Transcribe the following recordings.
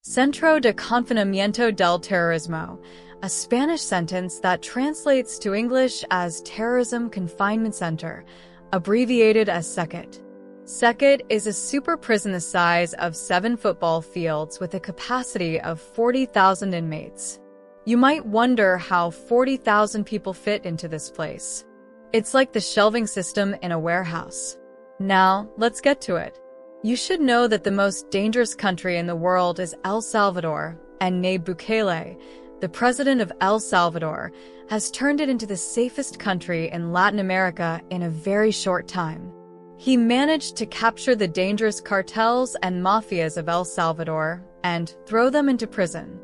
Centro de Confinamiento del Terrorismo, a Spanish sentence that translates to English as Terrorism Confinement Center, abbreviated as SECOT. SECOT is a super prison the size of 7 football fields with a capacity of 40,000 inmates. You might wonder how 40,000 people fit into this place. It's like the shelving system in a warehouse. Now, let's get to it. You should know that the most dangerous country in the world is El Salvador, and Nayib Bukele, the president of El Salvador, has turned it into the safest country in Latin America in a very short time. He managed to capture the dangerous cartels and mafias of El Salvador and throw them into prison.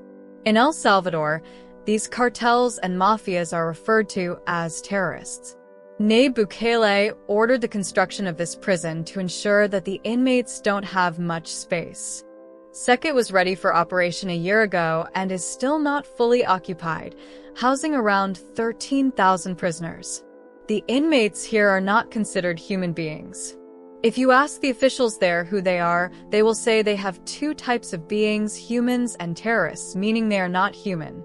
In El Salvador, these cartels and mafias are referred to as terrorists. Nayib Bukele ordered the construction of this prison to ensure that the inmates don't have much space. SECOT was ready for operation a year ago and is still not fully occupied, housing around 13,000 prisoners. The inmates here are not considered human beings. If you ask the officials there who they are, they will say they have 2 types of beings, humans and terrorists, meaning they are not human.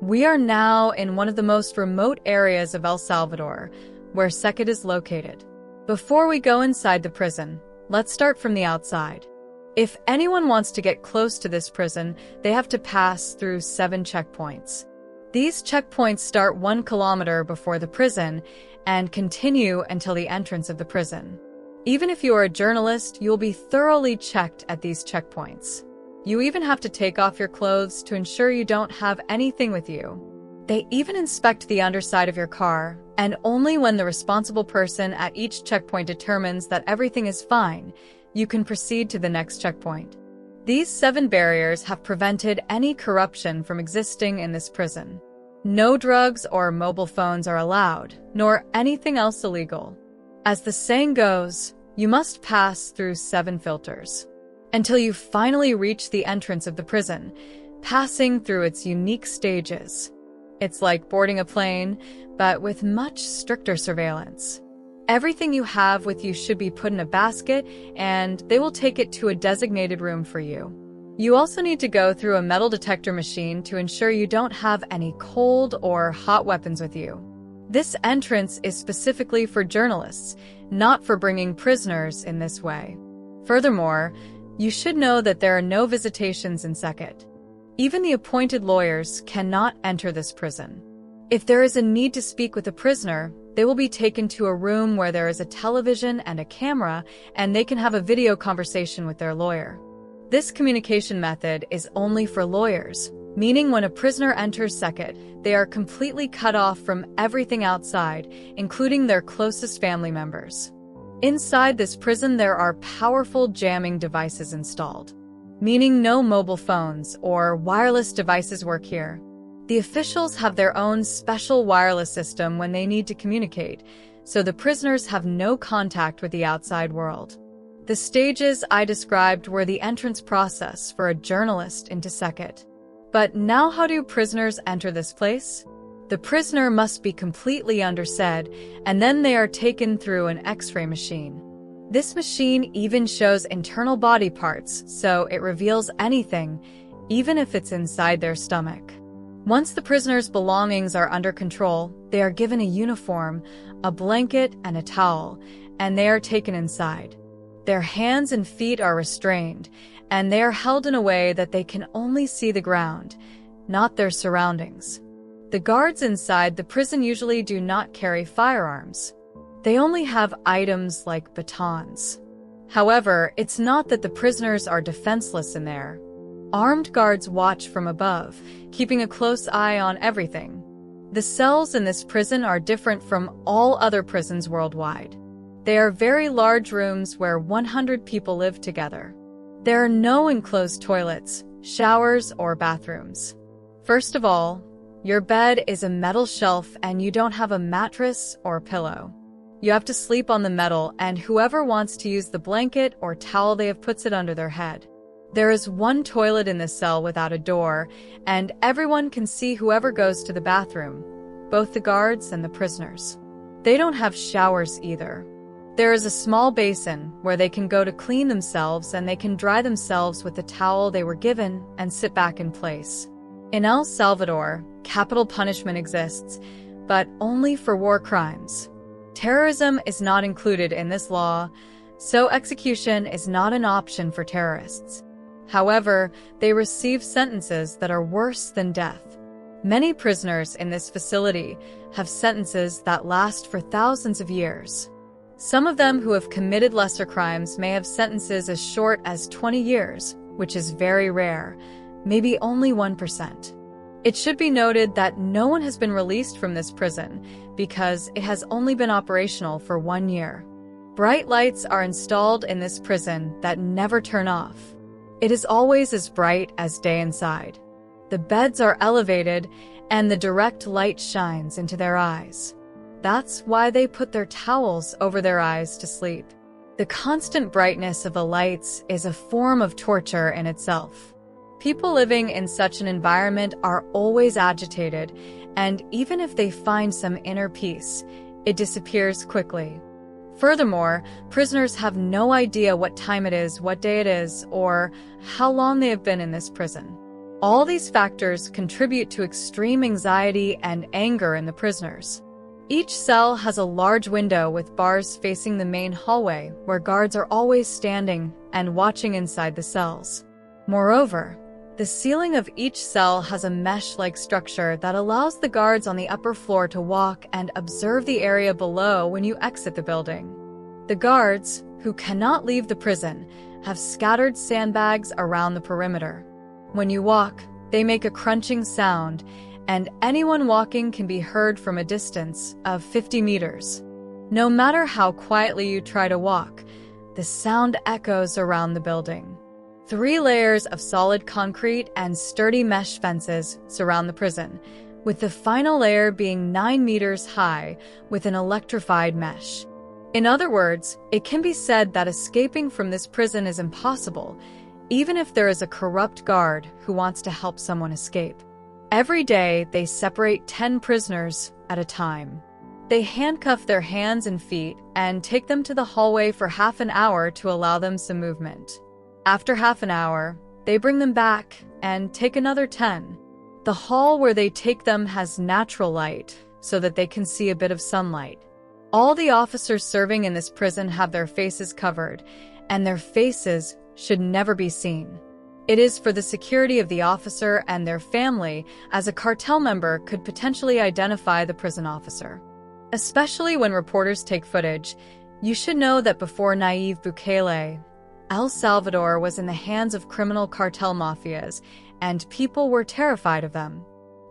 We are now in one of the most remote areas of El Salvador, where SECOT is located. Before we go inside the prison, let's start from the outside. If anyone wants to get close to this prison, they have to pass through 7 checkpoints. These checkpoints start 1 kilometer before the prison and continue until the entrance of the prison. Even if you are a journalist, you will be thoroughly checked at these checkpoints. You even have to take off your clothes to ensure you don't have anything with you. They even inspect the underside of your car, and only when the responsible person at each checkpoint determines that everything is fine, you can proceed to the next checkpoint. These 7 barriers have prevented any corruption from existing in this prison. No drugs or mobile phones are allowed, nor anything else illegal. As the saying goes, you must pass through 7 filters until you finally reach the entrance of the prison, passing through its unique stages. It's like boarding a plane, but with much stricter surveillance. Everything you have with you should be put in a basket, and they will take it to a designated room for you. You also need to go through a metal detector machine to ensure you don't have any cold or hot weapons with you. This entrance is specifically for journalists, not for bringing prisoners in this way. Furthermore, you should know that there are no visitations in SECOT. Even the appointed lawyers cannot enter this prison. If there is a need to speak with a prisoner, they will be taken to a room where there is a television and a camera, and they can have a video conversation with their lawyer. This communication method is only for lawyers, meaning when a prisoner enters SECOT, they are completely cut off from everything outside, including their closest family members. Inside this prison, there are powerful jamming devices installed, meaning no mobile phones or wireless devices work here. The officials have their own special wireless system when they need to communicate, so the prisoners have no contact with the outside world. The stages I described were the entrance process for a journalist into SECOT. But now how do prisoners enter this place? The prisoner must be completely underfed, and then they are taken through an X-ray machine. This machine even shows internal body parts, so it reveals anything, even if it's inside their stomach. Once the prisoner's belongings are under control, they are given a uniform, a blanket, and a towel, and they are taken inside. Their hands and feet are restrained, and they are held in a way that they can only see the ground, not their surroundings. The guards inside the prison usually do not carry firearms. They only have items like batons. However, it's not that the prisoners are defenseless in there. Armed guards watch from above, keeping a close eye on everything. The cells in this prison are different from all other prisons worldwide. They are very large rooms where 100 people live together. There are no enclosed toilets, showers, or bathrooms. First of all, your bed is a metal shelf and you don't have a mattress or pillow. You have to sleep on the metal, and whoever wants to use the blanket or towel they have puts it under their head. There is one toilet in this cell without a door, and everyone can see whoever goes to the bathroom, both the guards and the prisoners. They don't have showers either. There is a small basin where they can go to clean themselves, and they can dry themselves with the towel they were given and sit back in place. In El Salvador, capital punishment exists, but only for war crimes. Terrorism is not included in this law, so execution is not an option for terrorists. However, they receive sentences that are worse than death. Many prisoners in this facility have sentences that last for thousands of years. Some of them who have committed lesser crimes may have sentences as short as 20 years, which is very rare, maybe only 1%. It should be noted that no one has been released from this prison because it has only been operational for 1 year. Bright lights are installed in this prison that never turn off. It is always as bright as day inside. The beds are elevated, and the direct light shines into their eyes. That's why they put their towels over their eyes to sleep. The constant brightness of the lights is a form of torture in itself. People living in such an environment are always agitated, and even if they find some inner peace, it disappears quickly. Furthermore, prisoners have no idea what time it is, what day it is, or how long they have been in this prison. All these factors contribute to extreme anxiety and anger in the prisoners. Each cell has a large window with bars facing the main hallway, where guards are always standing and watching inside the cells. Moreover, the ceiling of each cell has a mesh-like structure that allows the guards on the upper floor to walk and observe the area below when you exit the building. The guards, who cannot leave the prison, have scattered sandbags around the perimeter. When you walk, they make a crunching sound, and anyone walking can be heard from a distance of 50 meters. No matter how quietly you try to walk, the sound echoes around the building. 3 layers of solid concrete and sturdy mesh fences surround the prison, with the final layer being 9 meters high with an electrified mesh. In other words, it can be said that escaping from this prison is impossible, even if there is a corrupt guard who wants to help someone escape. Every day, they separate 10 prisoners at a time. They handcuff their hands and feet and take them to the hallway for half an hour to allow them some movement. After half an hour, they bring them back and take another 10. The hall where they take them has natural light so that they can see a bit of sunlight. All the officers serving in this prison have their faces covered, and their faces should never be seen. It is for the security of the officer and their family, as a cartel member could potentially identify the prison officer. Especially when reporters take footage, you should know that before Nayib Bukele, El Salvador was in the hands of criminal cartel mafias, and people were terrified of them.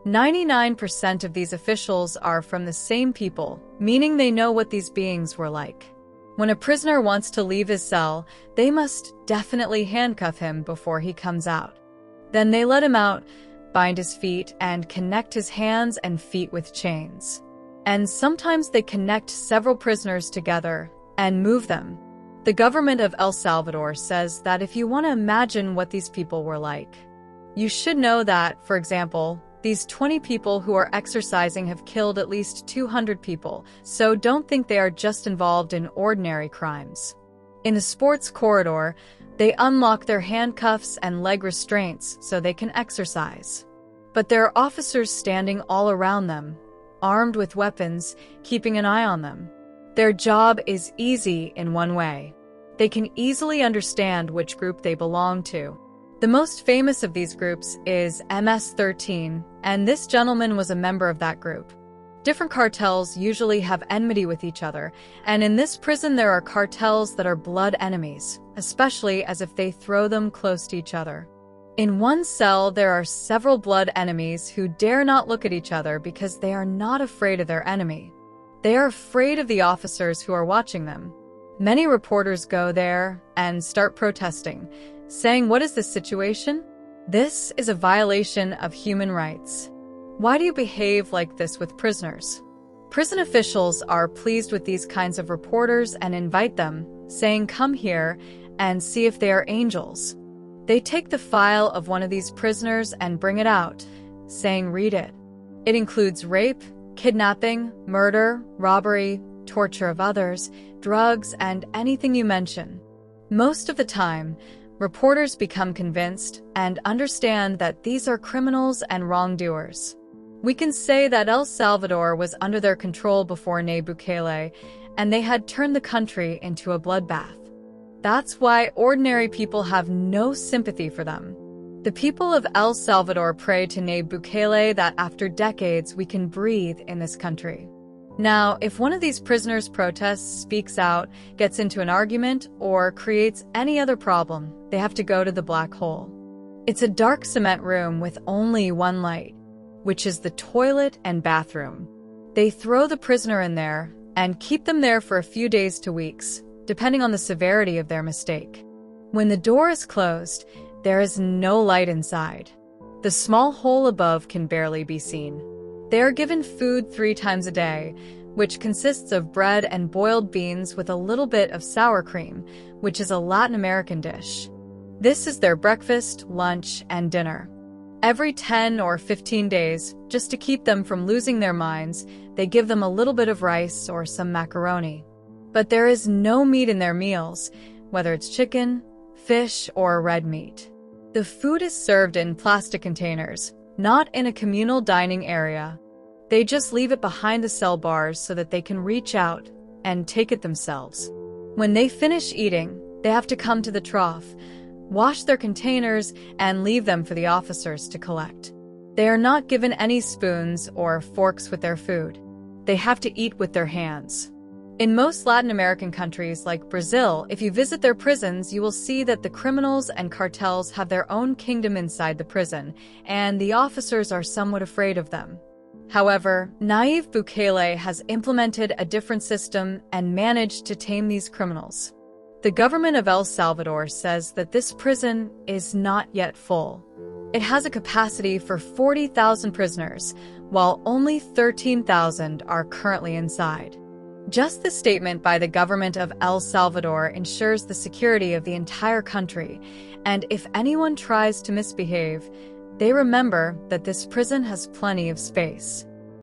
99% of these officials are from the same people, meaning they know what these beings were like. When a prisoner wants to leave his cell, they must definitely handcuff him before he comes out. Then they let him out, bind his feet, and connect his hands and feet with chains. And sometimes they connect several prisoners together and move them. The government of El Salvador says that if you want to imagine what these people were like, you should know that, for example, these 20 people who are exercising have killed at least 200 people, so don't think they are just involved in ordinary crimes. In the sports corridor, they unlock their handcuffs and leg restraints so they can exercise. But there are officers standing all around them, armed with weapons, keeping an eye on them. Their job is easy in one way. They can easily understand which group they belong to. The most famous of these groups is MS-13, and this gentleman was a member of that group. Different cartels usually have enmity with each other, and in this prison there are cartels that are blood enemies, especially as if they throw them close to each other. In one cell, there are several blood enemies who dare not look at each other because they are not afraid of their enemy. They are afraid of the officers who are watching them. Many reporters go there and start protesting, saying, "What is this situation? This is a violation of human rights. Why do you behave like this with prisoners?" Prison officials are pleased with these kinds of reporters and invite them, saying, "Come here and see if they are angels." They take the file of one of these prisoners and bring it out, saying, "Read it. It includes rape, kidnapping, murder, robbery, torture of others, drugs, and anything you mention. Most of the time, reporters become convinced and understand that these are criminals and wrongdoers. We can say that El Salvador was under their control before Nayib Bukele, and they had turned the country into a bloodbath. That's why ordinary people have no sympathy for them. The people of El Salvador pray to Nayib Bukele that after decades we can breathe in this country. Now, if one of these prisoners' protests speaks out, gets into an argument, or creates any other problem, they have to go to the black hole. It's a dark cement room with only one light, which is the toilet and bathroom. They throw the prisoner in there and keep them there for a few days to weeks, depending on the severity of their mistake. When the door is closed, there is no light inside. The small hole above can barely be seen. They are given food 3 times a day, which consists of bread and boiled beans with a little bit of sour cream, which is a Latin American dish. This is their breakfast, lunch, and dinner. Every 10 or 15 days, just to keep them from losing their minds, they give them a little bit of rice or some macaroni. But there is no meat in their meals, whether it's chicken, fish, or red meat. The food is served in plastic containers, not in a communal dining area. They just leave it behind the cell bars so that they can reach out and take it themselves. When they finish eating, they have to come to the trough, wash their containers, and leave them for the officers to collect. They are not given any spoons or forks with their food. They have to eat with their hands. In most Latin American countries like Brazil, if you visit their prisons, you will see that the criminals and cartels have their own kingdom inside the prison, and the officers are somewhat afraid of them. However, Nayib Bukele has implemented a different system and managed to tame these criminals. The government of El Salvador says that this prison is not yet full. It has a capacity for 40,000 prisoners, while only 13,000 are currently inside. Just the statement by the government of El Salvador ensures the security of the entire country, and if anyone tries to misbehave, they remember that this prison has plenty of space.